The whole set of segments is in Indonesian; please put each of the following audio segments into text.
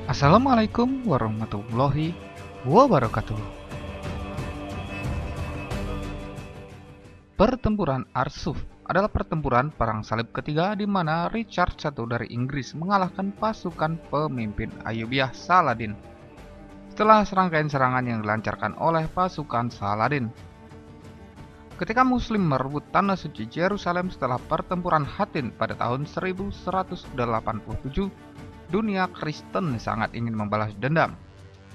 Assalamualaikum warahmatullahi wabarakatuh. Pertempuran Arsuf adalah pertempuran perang salib ketiga di mana Richard I dari Inggris mengalahkan pasukan pemimpin Ayyubiyah Saladin setelah serangkaian serangan yang dilancarkan oleh pasukan Saladin. Ketika Muslim merebut tanah suci Yerusalem setelah pertempuran Hattin pada tahun 1187, dunia Kristen sangat ingin membalas dendam.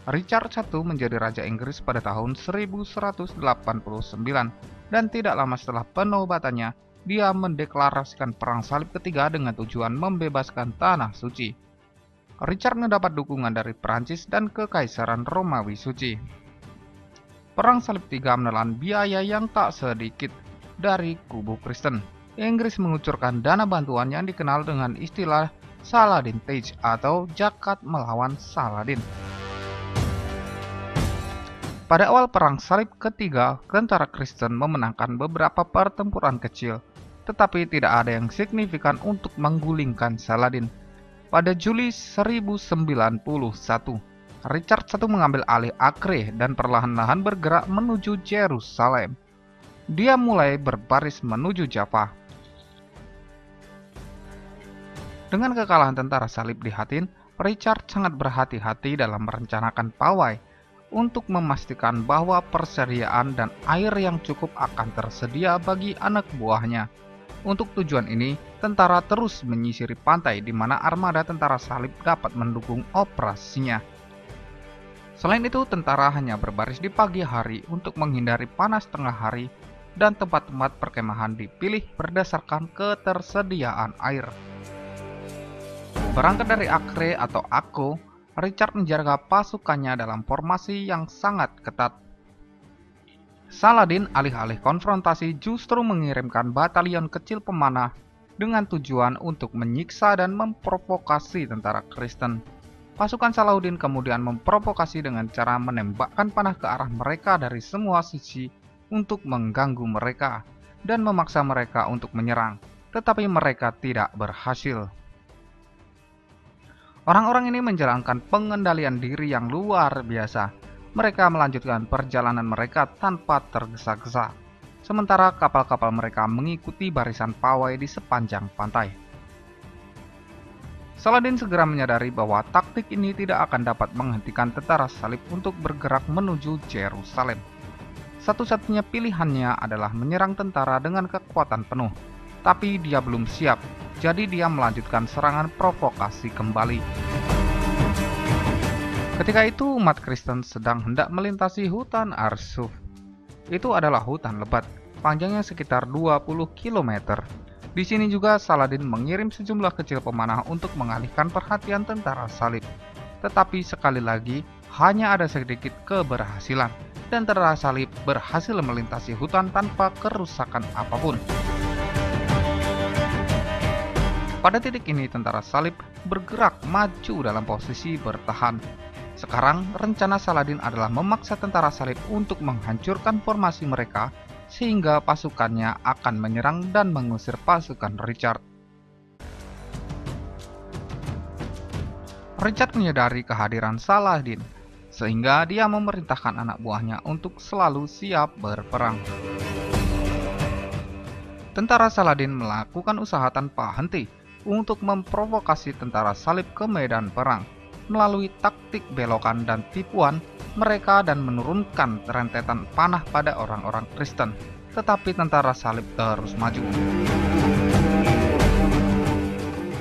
Richard I menjadi Raja Inggris pada tahun 1189 dan tidak lama setelah penobatannya, dia mendeklarasikan perang salib ketiga dengan tujuan membebaskan tanah suci. Richard mendapat dukungan dari Prancis dan Kekaisaran Romawi Suci. Perang salib ketiga menelan biaya yang tak sedikit dari kubu Kristen. Inggris mengucurkan dana bantuan yang dikenal dengan istilah Saladin Tage atau zakat melawan Saladin. Pada awal perang salib ketiga, tentara Kristen memenangkan beberapa pertempuran kecil, tetapi tidak ada yang signifikan untuk menggulingkan Saladin. Pada Juli 1091, Richard I mengambil alih Acre dan perlahan-lahan bergerak menuju Yerusalem. Dia mulai berbaris menuju Jaffa. Dengan kekalahan tentara salib di Hattin, Richard sangat berhati-hati dalam merencanakan pawai untuk memastikan bahwa persediaan dan air yang cukup akan tersedia bagi anak buahnya. Untuk tujuan ini, tentara terus menyisiri pantai di mana armada tentara salib dapat mendukung operasinya. Selain itu, tentara hanya berbaris di pagi hari untuk menghindari panas tengah hari dan tempat-tempat perkemahan dipilih berdasarkan ketersediaan air. Berangkat dari Acre atau Akko, Richard menjaga pasukannya dalam formasi yang sangat ketat. Saladin alih-alih konfrontasi justru mengirimkan batalion kecil pemanah dengan tujuan untuk menyiksa dan memprovokasi tentara Kristen. Pasukan Saladin kemudian memprovokasi dengan cara menembakkan panah ke arah mereka dari semua sisi untuk mengganggu mereka dan memaksa mereka untuk menyerang, tetapi mereka tidak berhasil. Orang-orang ini menjalankan pengendalian diri yang luar biasa. Mereka melanjutkan perjalanan mereka tanpa tergesa-gesa, sementara kapal-kapal mereka mengikuti barisan pawai di sepanjang pantai. Saladin segera menyadari bahwa taktik ini tidak akan dapat menghentikan tentara salib untuk bergerak menuju Yerusalem. Satu-satunya pilihannya adalah menyerang tentara dengan kekuatan penuh, tapi dia belum siap. Jadi dia melanjutkan serangan provokasi kembali. Ketika itu umat Kristen sedang hendak melintasi hutan Arsuf. Itu adalah hutan lebat, panjangnya sekitar 20 km. Di sini juga Saladin mengirim sejumlah kecil pemanah untuk mengalihkan perhatian tentara salib. Tetapi sekali lagi, hanya ada sedikit keberhasilan, dan tentara salib berhasil melintasi hutan tanpa kerusakan apapun. Pada titik ini, tentara salib bergerak maju dalam posisi bertahan. Sekarang, rencana Saladin adalah memaksa tentara salib untuk menghancurkan formasi mereka sehingga pasukannya akan menyerang dan mengusir pasukan Richard. Richard menyadari kehadiran Saladin, sehingga dia memerintahkan anak buahnya untuk selalu siap berperang. Tentara Saladin melakukan usaha tanpa henti untuk memprovokasi tentara salib ke medan perang. Melalui taktik belokan dan tipuan, mereka dan menurunkan rentetan panah pada orang-orang Kristen. Tetapi tentara salib terus maju.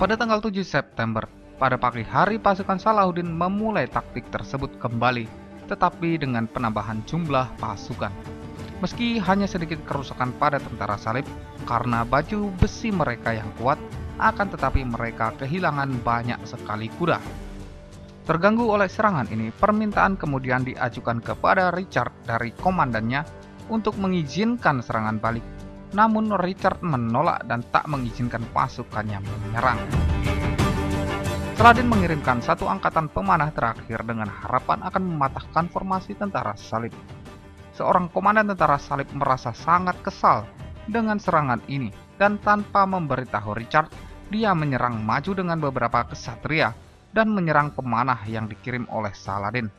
Pada tanggal 7 September, pada pagi hari pasukan Saladin memulai taktik tersebut kembali, tetapi dengan penambahan jumlah pasukan. Meski hanya sedikit kerusakan pada tentara salib karena baju besi mereka yang kuat, akan tetapi mereka kehilangan banyak sekali kuda. Terganggu oleh serangan ini, permintaan kemudian diajukan kepada Richard dari komandannya untuk mengizinkan serangan balik. Namun Richard menolak dan tak mengizinkan pasukannya menyerang. Saladin mengirimkan satu angkatan pemanah terakhir dengan harapan akan mematahkan formasi tentara salib. Seorang komandan tentara salib merasa sangat kesal dengan serangan ini dan tanpa memberitahu Richard, dia menyerang maju dengan beberapa kesatria dan menyerang pemanah yang dikirim oleh Saladin.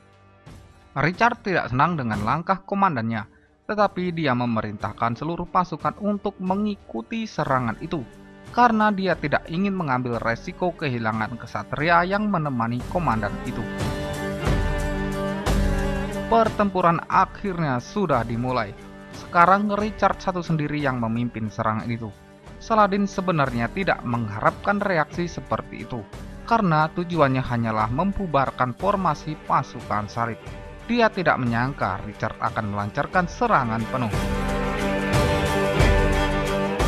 Richard tidak senang dengan langkah komandannya, tetapi dia memerintahkan seluruh pasukan untuk mengikuti serangan itu, karena dia tidak ingin mengambil resiko kehilangan kesatria yang menemani komandan itu. Pertempuran akhirnya sudah dimulai. Sekarang Richard I sendiri yang memimpin serangan itu. Saladin sebenarnya tidak mengharapkan reaksi seperti itu, karena tujuannya hanyalah membubarkan formasi pasukan salib. Dia tidak menyangka Richard akan melancarkan serangan penuh.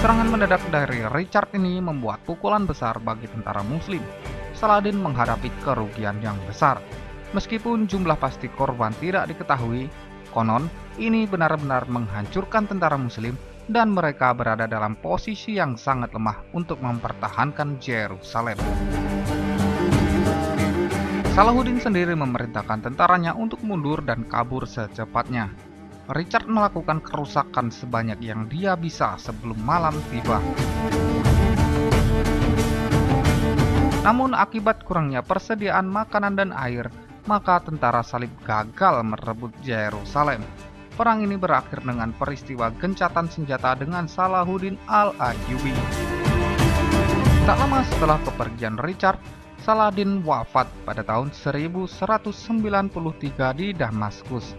Serangan mendadak dari Richard ini membuat pukulan besar bagi tentara Muslim. Saladin menghadapi kerugian yang besar. Meskipun jumlah pasti korban tidak diketahui, konon ini benar-benar menghancurkan tentara Muslim dan mereka berada dalam posisi yang sangat lemah untuk mempertahankan Yerusalem. Salahuddin sendiri memerintahkan tentaranya untuk mundur dan kabur secepatnya. Richard melakukan kerusakan sebanyak yang dia bisa sebelum malam tiba. Namun akibat kurangnya persediaan makanan dan air, maka tentara salib gagal merebut Yerusalem. Perang ini berakhir dengan peristiwa gencatan senjata dengan Salahuddin al-Ayyubi. Tak lama setelah kepergian Richard, Saladin wafat pada tahun 1193 di Damaskus.